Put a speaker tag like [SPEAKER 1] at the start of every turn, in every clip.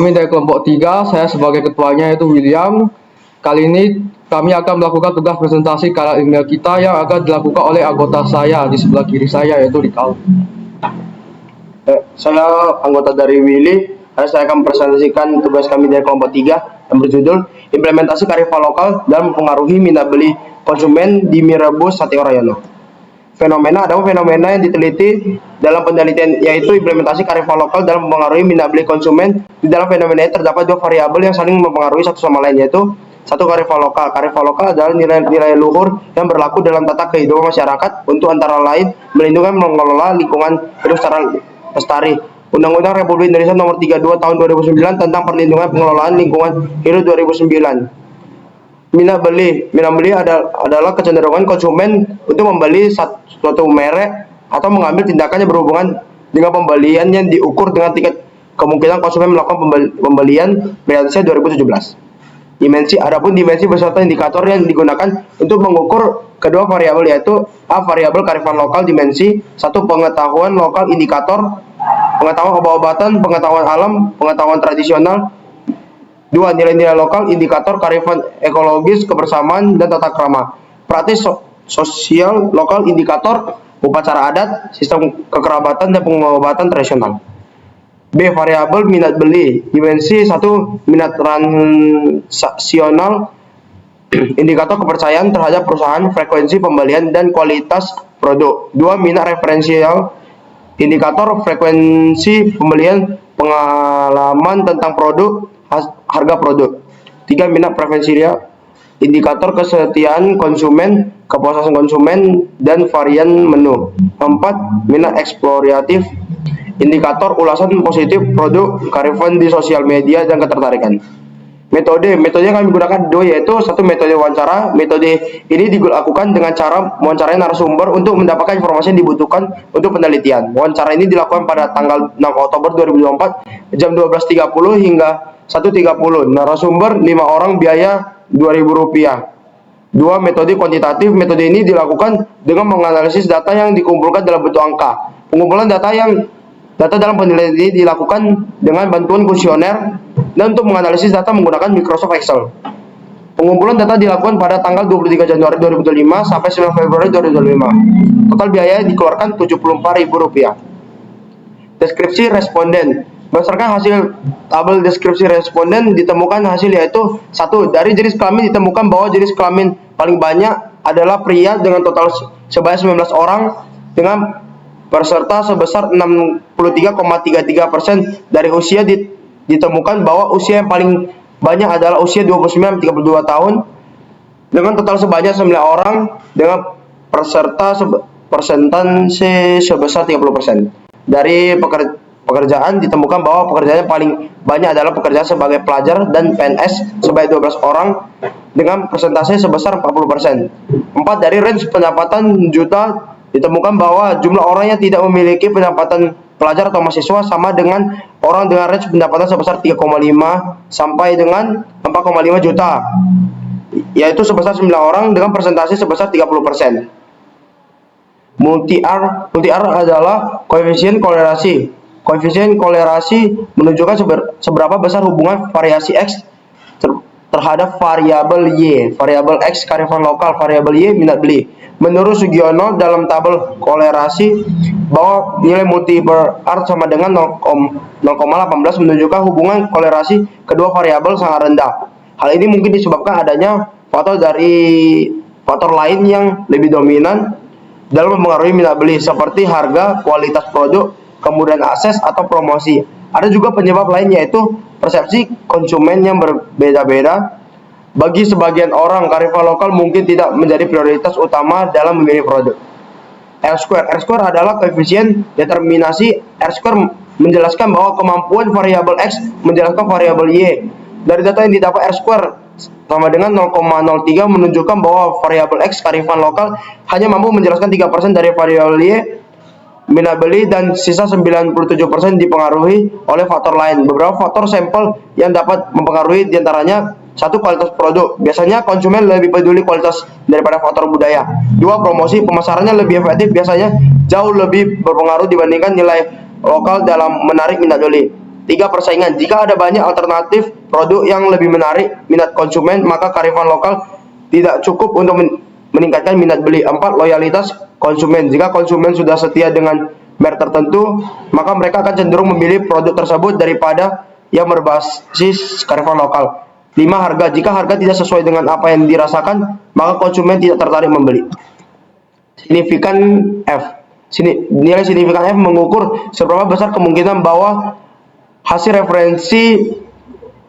[SPEAKER 1] Kami dari kelompok 3, saya sebagai ketuanya yaitu William. Kali ini kami akan melakukan tugas presentasi karya ilmiah kita yang akan dilakukan oleh anggota saya di sebelah kiri saya yaitu Rikal.
[SPEAKER 2] Saya anggota dari Willy. Saya akan presentasikan tugas kami dari kelompok 3 yang berjudul Implementasi Kearifan Lokal dan Mempengaruhi Minat Beli Konsumen di Mie Rebus Sate Orayono. Ada fenomena yang diteliti dalam penelitian, yaitu implementasi kearifan lokal dalam mempengaruhi minat beli konsumen. Di dalam fenomena ini terdapat dua variabel yang saling mempengaruhi satu sama lain, yaitu satu, kearifan lokal. Kearifan lokal adalah nilai-nilai luhur yang berlaku dalam tata kehidupan masyarakat untuk antara lain melindungi dan mengelola lingkungan hidup secara lestari. Undang-Undang Republik Indonesia Nomor 32 Tahun 2009 tentang Perlindungan Pengelolaan Lingkungan Hidup 2009. Minat beli adalah kecenderungan konsumen untuk membeli suatu merek atau mengambil tindakan yang berhubungan dengan pembelian yang diukur dengan tingkat kemungkinan konsumen melakukan pembelian berdasarkan 2017. Adapun dimensi beserta indikator yang digunakan untuk mengukur kedua variabel, yaitu A. Variabel kearifan lokal dimensi 1. Pengetahuan lokal indikator pengetahuan obat-obatan, pengetahuan alam, pengetahuan tradisional. 2. Nilai-nilai lokal indikator kearifan ekologis, kebersamaan, dan tata krama. Praktis sosial lokal indikator upacara adat, sistem kekerabatan, dan pengobatan tradisional. B. Variabel minat beli dimensi 1. Minat transaksional indikator kepercayaan terhadap perusahaan, frekuensi pembelian, dan kualitas produk. 2. Minat referensial indikator frekuensi pembelian, pengalaman tentang produk, harga produk. 3. Minat preferensial indikator kesetiaan konsumen, kepuasan konsumen, dan varian menu. 4. Minat eksploratif indikator ulasan positif produk, kearifan di sosial media, dan ketertarikan. Metode yang kami gunakan dua, yaitu satu, metode wawancara. Metode ini dilakukan dengan cara mewawancarai narasumber untuk mendapatkan informasi yang dibutuhkan untuk penelitian. Wawancara ini dilakukan pada tanggal 6 Oktober 2024 jam 12.30 hingga 1.30. Narasumber 5 orang, biaya Rp2.000. 2. Metode kuantitatif. Metode ini dilakukan dengan menganalisis data yang dikumpulkan dalam bentuk angka. Pengumpulan data dalam penelitian ini dilakukan dengan bantuan kuesioner dan untuk menganalisis data menggunakan Microsoft Excel. Pengumpulan data dilakukan pada tanggal 23 Januari 2025 sampai 9 Februari 2025. Total biaya dikeluarkan Rp74.000. Deskripsi responden. Berdasarkan hasil tabel deskripsi responden ditemukan hasil, yaitu 1. Dari jenis kelamin ditemukan bahwa jenis kelamin paling banyak adalah pria dengan total sebanyak 19 orang dengan peserta sebesar 63,33%. Dari usia ditemukan bahwa usia yang paling banyak adalah usia 29-32 tahun dengan total sebanyak 9 orang dengan persentase sebesar 30%. Dari pekerjaan ditemukan bahwa pekerjaan yang paling banyak adalah pekerjaan sebagai pelajar dan PNS sebanyak 12 orang dengan persentase sebesar 40%. 4. Dari range pendapatan juta ditemukan bahwa jumlah orang yang tidak memiliki pendapatan pelajar atau mahasiswa sama dengan orang dengan range pendapatan sebesar 3,5 sampai dengan 4,5 juta, yaitu sebesar 9 orang dengan persentase sebesar 30%. Multi-R adalah koefisien kolerasi. Koefisien kolerasi menunjukkan seberapa besar hubungan variasi X terhadap variabel Y. Variabel X kearifan lokal, variabel Y minat beli. Menurut Sugiono dalam tabel kolerasi bahwa nilai multi-R sama dengan 0,18 menunjukkan hubungan kolerasi kedua variabel sangat rendah. Hal ini mungkin disebabkan adanya faktor lain yang lebih dominan dalam mempengaruhi minat beli, seperti harga, kualitas produk, kemudian akses atau promosi. Ada juga penyebab lain, yaitu persepsi konsumen yang berbeda-beda. Bagi sebagian orang, kearifan lokal mungkin tidak menjadi prioritas utama dalam memilih produk. R-square adalah koefisien determinasi. R-square menjelaskan bahwa kemampuan variabel X menjelaskan variabel Y. Dari data yang didapat, R-square sama dengan 0,03 menunjukkan bahwa variabel X kearifan lokal hanya mampu menjelaskan 3% dari variabel Y minat beli, dan sisa 97% dipengaruhi oleh faktor lain. Beberapa faktor sampel yang dapat mempengaruhi diantaranya: 1. Kualitas produk. Biasanya konsumen lebih peduli kualitas daripada faktor budaya. 2. Promosi. Pemasarannya lebih efektif, biasanya jauh lebih berpengaruh dibandingkan nilai lokal dalam menarik minat beli. 3. Persaingan. Jika ada banyak alternatif produk yang lebih menarik minat konsumen, maka kearifan lokal tidak cukup untuk meningkatkan minat beli. 4. Loyalitas konsumen. Jika konsumen sudah setia dengan merek tertentu, maka mereka akan cenderung memilih produk tersebut daripada yang berbasis kearifan lokal. 5. Harga. Jika harga tidak sesuai dengan apa yang dirasakan, maka konsumen tidak tertarik membeli. Signifikan F. Nilai signifikan F mengukur seberapa besar kemungkinan bahwa hasil referensi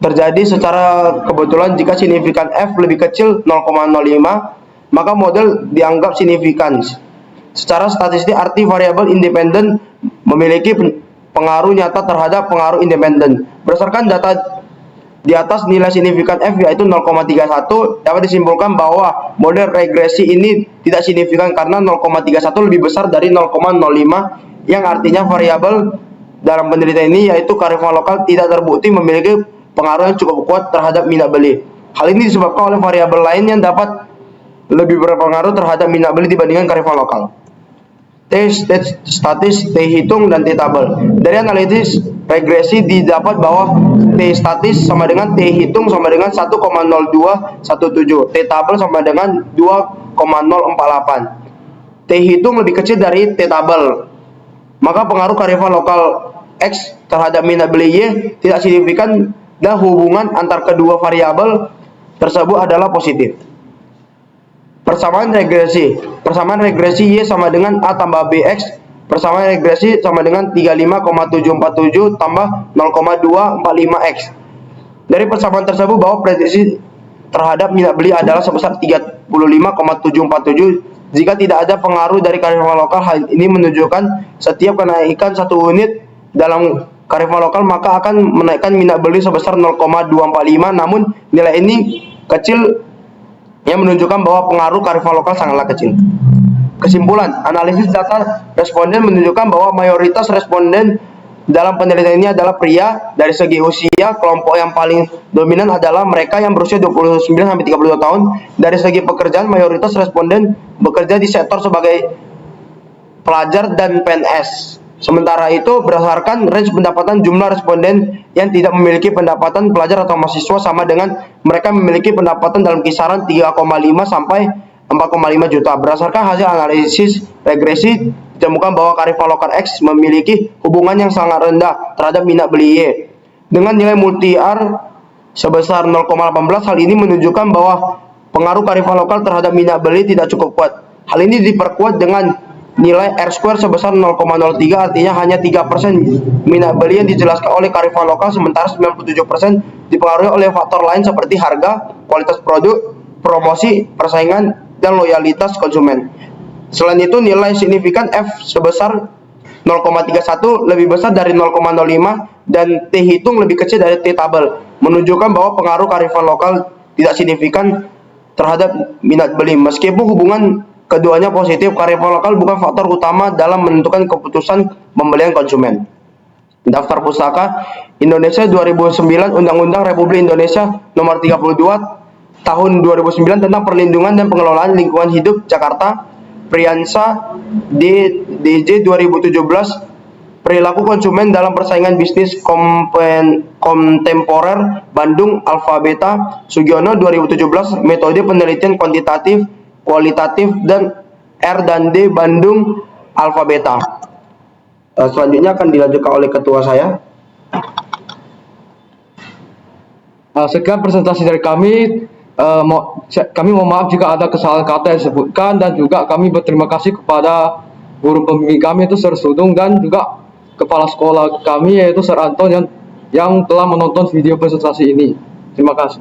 [SPEAKER 2] terjadi secara kebetulan. Jika signifikan F lebih kecil 0,05, maka model dianggap signifikan. Secara statistik, arti variabel independen memiliki pengaruh nyata terhadap pengaruh independen. Berdasarkan data di atas, nilai signifikan F yaitu 0,31, dapat disimpulkan bahwa model regresi ini tidak signifikan karena 0,31 lebih besar dari 0,05, yang artinya variabel dalam penelitian ini yaitu kearifan lokal tidak terbukti memiliki pengaruh yang cukup kuat terhadap minat beli. Hal ini disebabkan oleh variabel lain yang dapat lebih berpengaruh terhadap minat beli dibandingkan kearifan lokal. T statis, T hitung, dan T tabel. Dari analisis regresi didapat bahwa T statis sama dengan T hitung sama dengan 1,0217, T tabel sama dengan 2,048. T hitung lebih kecil dari T tabel, maka pengaruh kearifan lokal X terhadap minat beli Y tidak signifikan dan hubungan antar kedua variabel tersebut adalah positif. Persamaan regresi. Persamaan regresi Y sama dengan A tambah BX. Persamaan regresi sama dengan 35,747 tambah 0,245X. Dari persamaan tersebut bahwa prediksi terhadap minat beli adalah sebesar 35,747. Jika tidak ada pengaruh dari kearifan lokal, hal ini menunjukkan setiap kenaikan 1 unit dalam kearifan lokal maka akan menaikkan minat beli sebesar 0,245. Namun nilai ini kecil, yang menunjukkan bahwa pengaruh kearifan lokal sangatlah kecil. Kesimpulan, analisis data responden menunjukkan bahwa mayoritas responden dalam penelitian ini adalah pria. Dari segi usia, kelompok yang paling dominan adalah mereka yang berusia 29-32 tahun. Dari segi pekerjaan, mayoritas responden bekerja di sektor sebagai pelajar dan PNS. Sementara itu, berdasarkan range pendapatan, jumlah responden yang tidak memiliki pendapatan pelajar atau mahasiswa sama dengan mereka memiliki pendapatan dalam kisaran 3,5 sampai 4,5 juta. Berdasarkan hasil analisis regresi, ditemukan bahwa kearifan lokal X memiliki hubungan yang sangat rendah terhadap minat beli Y. Dengan nilai multi-R sebesar 0,18, hal ini menunjukkan bahwa pengaruh kearifan lokal terhadap minat beli tidak cukup kuat. Hal ini diperkuat dengan nilai R-square sebesar 0,03, artinya hanya 3% minat beli yang dijelaskan oleh kearifan lokal, sementara 97% dipengaruhi oleh faktor lain seperti harga, kualitas produk, promosi, persaingan, dan loyalitas konsumen. Selain itu, nilai signifikan F sebesar 0,31 lebih besar dari 0,05 dan T hitung lebih kecil dari T tabel, menunjukkan bahwa pengaruh kearifan lokal tidak signifikan terhadap minat beli. Meskipun hubungan keduanya positif, kearifan lokal bukan faktor utama dalam menentukan keputusan pembelian konsumen. Daftar Pustaka Indonesia 2009, Undang-Undang Republik Indonesia Nomor 32 Tahun 2009 tentang Perlindungan dan Pengelolaan Lingkungan Hidup Jakarta, Priyansa DJ 2017, Perilaku Konsumen dalam Persaingan Bisnis Kontemporer, Bandung, Alfabeta, Sugiono 2017, Metode Penelitian Kuantitatif, Kualitatif, dan R dan D, Bandung, Alfabeta. Selanjutnya akan dilanjutkan oleh ketua saya.
[SPEAKER 1] Sekian presentasi dari kami. Kami mohon maaf jika ada kesalahan kata yang disebutkan, dan juga kami berterima kasih kepada guru pembimbing kami yaitu Sir Sudung, dan juga kepala sekolah kami yaitu Sir Anton yang telah menonton video presentasi ini. Terima kasih.